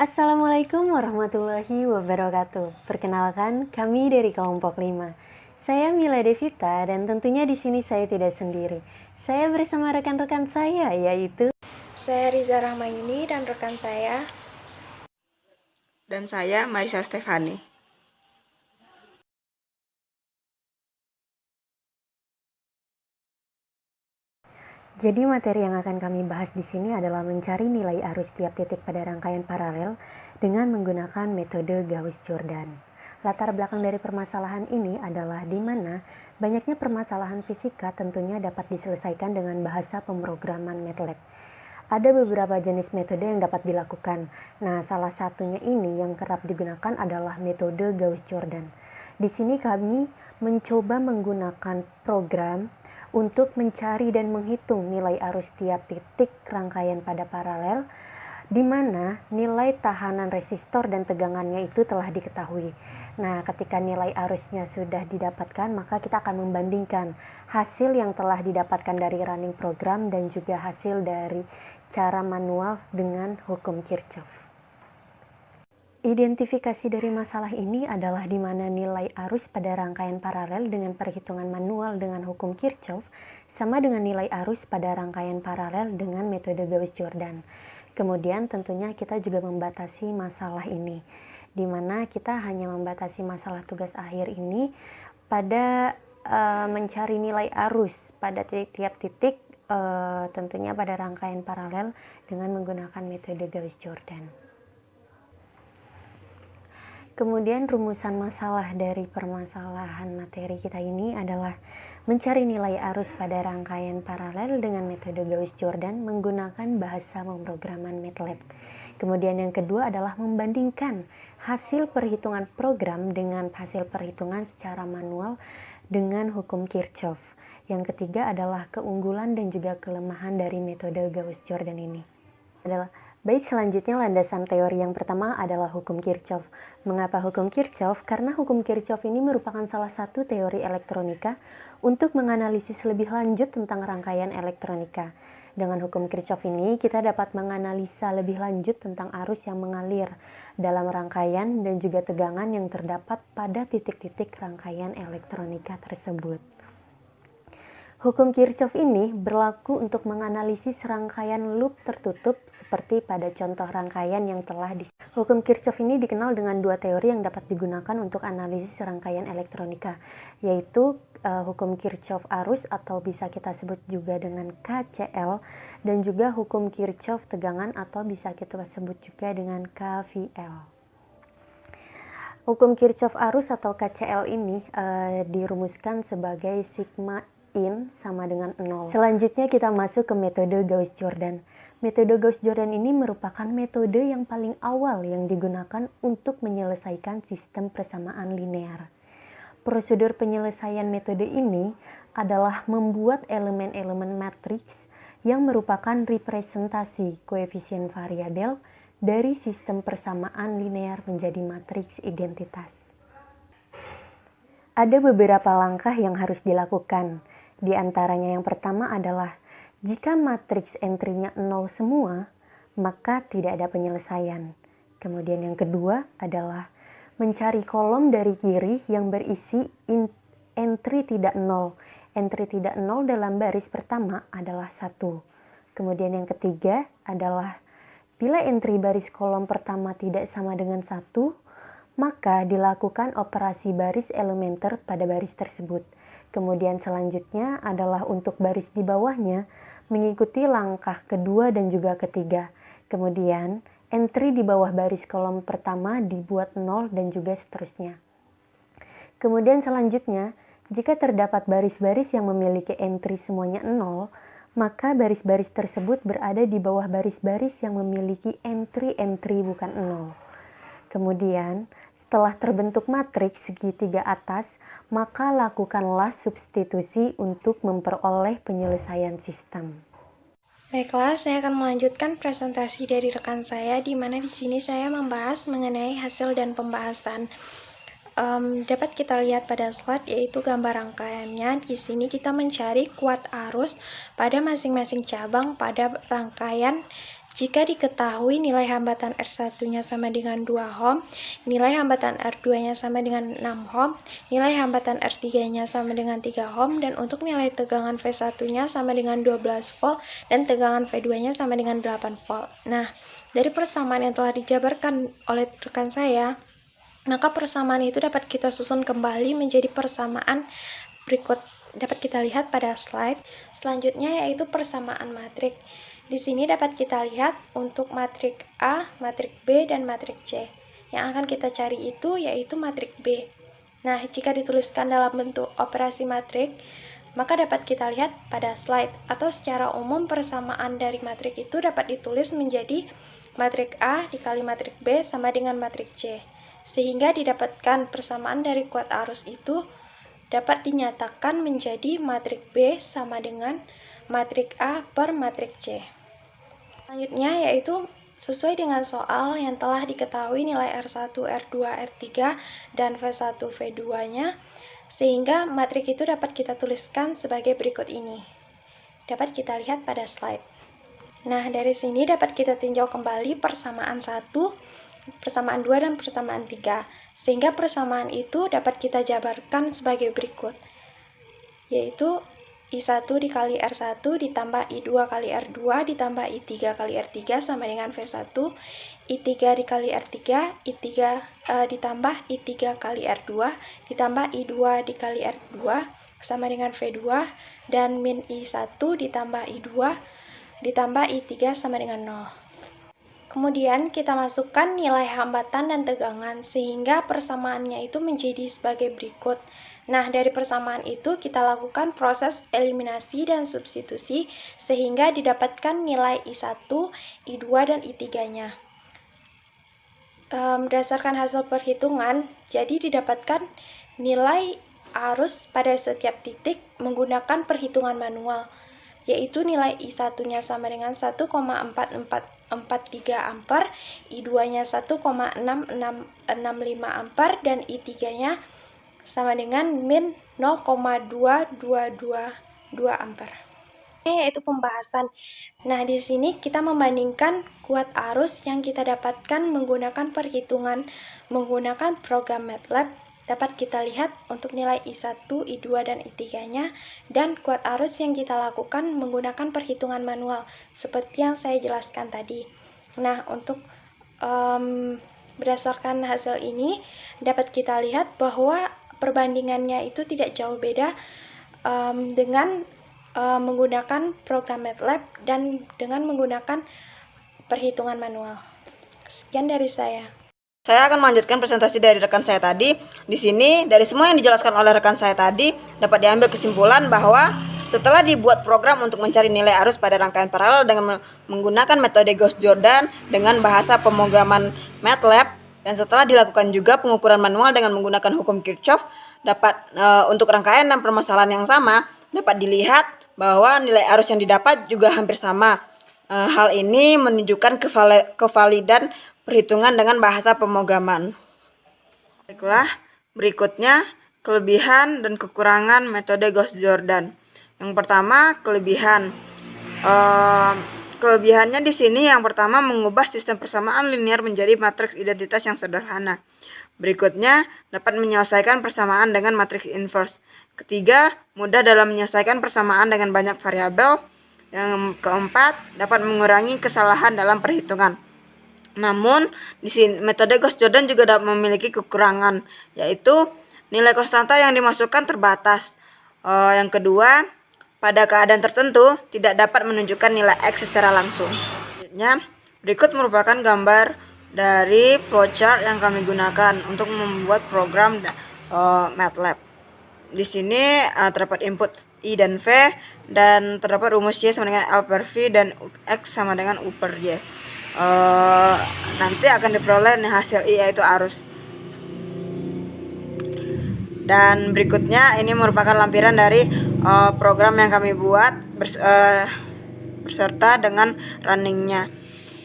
Assalamualaikum warahmatullahi wabarakatuh. Perkenalkan, kami dari kelompok 5. Saya Mila Devita dan tentunya di sini saya tidak sendiri. Saya bersama rekan-rekan saya yaitu Saya Riza Rahmayuni dan rekan saya. Dan saya Marisa Stefani. Jadi materi yang akan kami bahas di sini adalah mencari nilai arus tiap titik pada rangkaian paralel dengan menggunakan metode Gauss-Jordan. Latar belakang dari permasalahan ini adalah di mana banyaknya permasalahan fisika tentunya dapat diselesaikan dengan bahasa pemrograman MATLAB. Ada beberapa jenis metode yang dapat dilakukan. Nah, salah satunya ini yang kerap digunakan adalah metode Gauss-Jordan. Di sini kami mencoba menggunakan program untuk mencari dan menghitung nilai arus tiap titik rangkaian pada paralel, di mana nilai tahanan resistor dan tegangannya itu telah diketahui. Nah, ketika nilai arusnya sudah didapatkan, maka kita akan membandingkan hasil yang telah didapatkan dari running program dan juga hasil dari cara manual dengan hukum Kirchhoff. Identifikasi dari masalah ini adalah di mana nilai arus pada rangkaian paralel dengan perhitungan manual dengan hukum Kirchhoff sama dengan nilai arus pada rangkaian paralel dengan metode Gauss-Jordan. Kemudian tentunya kita juga membatasi masalah ini, di mana kita hanya membatasi masalah tugas akhir ini pada mencari nilai arus pada tiap titik tentunya pada rangkaian paralel dengan menggunakan metode Gauss-Jordan. Kemudian rumusan masalah dari permasalahan materi kita ini adalah mencari nilai arus pada rangkaian paralel dengan metode Gauss-Jordan menggunakan bahasa pemrograman MATLAB. Kemudian yang kedua adalah membandingkan hasil perhitungan program dengan hasil perhitungan secara manual dengan hukum Kirchhoff. Yang ketiga adalah keunggulan dan juga kelemahan dari metode Gauss-Jordan ini. Baik, selanjutnya landasan teori yang pertama adalah hukum Kirchhoff. Mengapa hukum Kirchhoff? Karena hukum Kirchhoff ini merupakan salah satu teori elektronika untuk menganalisis lebih lanjut tentang rangkaian elektronika. Dengan hukum Kirchhoff ini, kita dapat menganalisa lebih lanjut tentang arus yang mengalir dalam rangkaian dan juga tegangan yang terdapat pada titik-titik rangkaian elektronika tersebut. Hukum Kirchhoff ini berlaku untuk menganalisis rangkaian loop tertutup seperti pada contoh rangkaian yang telah Hukum Kirchhoff ini dikenal dengan dua teori yang dapat digunakan untuk analisis rangkaian elektronika, yaitu hukum Kirchhoff arus atau bisa kita sebut juga dengan KCL, dan juga hukum Kirchhoff tegangan atau bisa kita sebut juga dengan KVL. Hukum Kirchhoff arus atau KCL ini dirumuskan sebagai sigma in sama dengan 0. Selanjutnya kita masuk ke metode Gauss-Jordan. Metode Gauss-Jordan ini merupakan metode yang paling awal yang digunakan untuk menyelesaikan sistem persamaan linear. Prosedur penyelesaian metode ini adalah membuat elemen-elemen matriks yang merupakan representasi koefisien variabel dari sistem persamaan linear menjadi matriks identitas. Ada beberapa langkah yang harus dilakukan. Di antaranya yang pertama adalah jika matriks entry-nya 0 semua, maka tidak ada penyelesaian. Kemudian yang kedua adalah mencari kolom dari kiri yang berisi entry tidak 0. Entry tidak 0 dalam baris pertama adalah 1. Kemudian yang ketiga adalah bila entry baris kolom pertama tidak sama dengan 1, maka dilakukan operasi baris elementer pada baris tersebut. Kemudian selanjutnya adalah untuk baris di bawahnya mengikuti langkah kedua dan juga ketiga. Kemudian entry di bawah baris kolom pertama dibuat 0 dan juga seterusnya. Kemudian selanjutnya, jika terdapat baris-baris yang memiliki entry semuanya 0, maka baris-baris tersebut berada di bawah baris-baris yang memiliki entry bukan 0. Kemudian setelah terbentuk matriks segitiga atas, maka lakukanlah substitusi untuk memperoleh penyelesaian sistem. Baiklah, saya akan melanjutkan presentasi dari rekan saya, di mana di sini saya membahas mengenai hasil dan pembahasan. Dapat kita lihat pada slide, yaitu gambar rangkaiannya. Di sini kita mencari kuat arus pada masing-masing cabang pada rangkaian Jika diketahui nilai hambatan R1-nya sama dengan 2 ohm, nilai hambatan R2-nya sama dengan 6 ohm, nilai hambatan R3-nya sama dengan 3 ohm, dan untuk nilai tegangan V1-nya sama dengan 12 volt, dan tegangan V2-nya sama dengan 8 volt. Nah, dari persamaan yang telah dijabarkan oleh rekan saya, maka persamaan itu dapat kita susun kembali menjadi persamaan berikut. Dapat kita lihat pada slide selanjutnya, yaitu persamaan matrik. Di sini dapat kita lihat untuk matrik A, matrik B, dan matrik C. Yang akan kita cari itu yaitu matrik B. Nah, jika dituliskan dalam bentuk operasi matrik, maka dapat kita lihat pada slide, atau secara umum persamaan dari matrik itu dapat ditulis menjadi matrik A dikali matrik B sama dengan matrik C. Sehingga didapatkan persamaan dari kuat arus itu dapat dinyatakan menjadi matrik B sama dengan matrik A per matrik C. Selanjutnya yaitu sesuai dengan soal yang telah diketahui nilai R1, R2, R3, dan V1, V2-nya, sehingga matrik itu dapat kita tuliskan sebagai berikut ini. Dapat kita lihat pada slide. Nah, dari sini dapat kita tinjau kembali persamaan 1, persamaan 2, dan persamaan 3. Sehingga persamaan itu dapat kita jabarkan sebagai berikut, yaitu I1 dikali R1 ditambah I2 kali R2 ditambah I3 kali R3 sama dengan V1, I3 dikali R3, I3 ditambah I3 kali R2 ditambah I2 dikali R2 sama dengan V2, dan min I1 ditambah I2 ditambah I3 sama dengan 0. Kemudian kita masukkan nilai hambatan dan tegangan sehingga persamaannya itu menjadi sebagai berikut. Nah, dari persamaan itu kita lakukan proses eliminasi dan substitusi sehingga didapatkan nilai I1, I2, dan I3-nya. Berdasarkan hasil perhitungan, jadi didapatkan nilai arus pada setiap titik menggunakan perhitungan manual, yaitu nilai I1-nya sama dengan 1,4443 ampere, I2-nya 1,6665 ampere, dan I3-nya sama dengan min 0,2222 ampere. Yaitu pembahasan. Nah, di sini kita membandingkan kuat arus yang kita dapatkan menggunakan perhitungan menggunakan program MATLAB. Dapat kita lihat untuk nilai I1, I2, dan I3-nya, dan kuat arus yang kita lakukan menggunakan perhitungan manual, seperti yang saya jelaskan tadi. Nah, untuk berdasarkan hasil ini, dapat kita lihat bahwa perbandingannya itu tidak jauh beda dengan menggunakan program MATLAB dan dengan menggunakan perhitungan manual. Sekian dari saya. Saya akan melanjutkan presentasi dari rekan saya tadi. Di sini, dari semua yang dijelaskan oleh rekan saya tadi, dapat diambil kesimpulan bahwa setelah dibuat program untuk mencari nilai arus pada rangkaian paralel dengan menggunakan metode Gauss-Jordan dengan bahasa pemrograman MATLAB, dan setelah dilakukan juga pengukuran manual dengan menggunakan hukum Kirchhoff, dapat untuk rangkaian dan permasalahan yang sama, dapat dilihat bahwa nilai arus yang didapat juga hampir sama. Hal ini menunjukkan kevalidan perhitungan dengan bahasa pemrograman. Baiklah, berikutnya kelebihan dan kekurangan metode Gauss-Jordan. Yang pertama, kelebihan. Kelebihannya di sini yang pertama mengubah sistem persamaan linear menjadi matriks identitas yang sederhana. Berikutnya, dapat menyelesaikan persamaan dengan matriks inverse. Ketiga, mudah dalam menyelesaikan persamaan dengan banyak variabel. Yang keempat, dapat mengurangi kesalahan dalam perhitungan. Namun, di sini metode Gauss-Jordan juga dapat memiliki kekurangan, yaitu nilai konstanta yang dimasukkan terbatas. Yang kedua, pada keadaan tertentu tidak dapat menunjukkan nilai X secara langsung. Selanjutnya, berikut merupakan gambar dari flowchart yang kami gunakan untuk membuat program MATLAB. Di sini terdapat input I dan V, dan terdapat rumus Y sama dengan L per V dan X sama dengan U per Y. Nanti akan diperoleh hasil I, yaitu arus. Dan berikutnya ini merupakan lampiran dari program yang kami buat berserta dengan runningnya.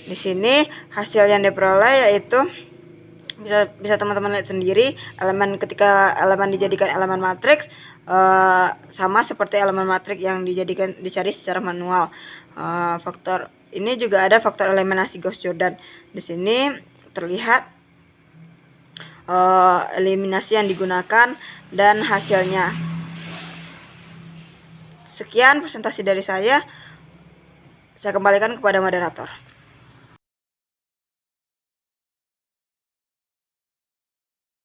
Di sini hasil yang diperoleh yaitu bisa teman-teman lihat sendiri, ketika elemen dijadikan elemen matriks sama seperti elemen matriks yang dicari secara manual. Faktor ini juga ada faktor eliminasi Gauss-Jordan. Di sini terlihat eliminasi yang digunakan dan hasilnya. Sekian presentasi dari saya kembalikan kepada moderator.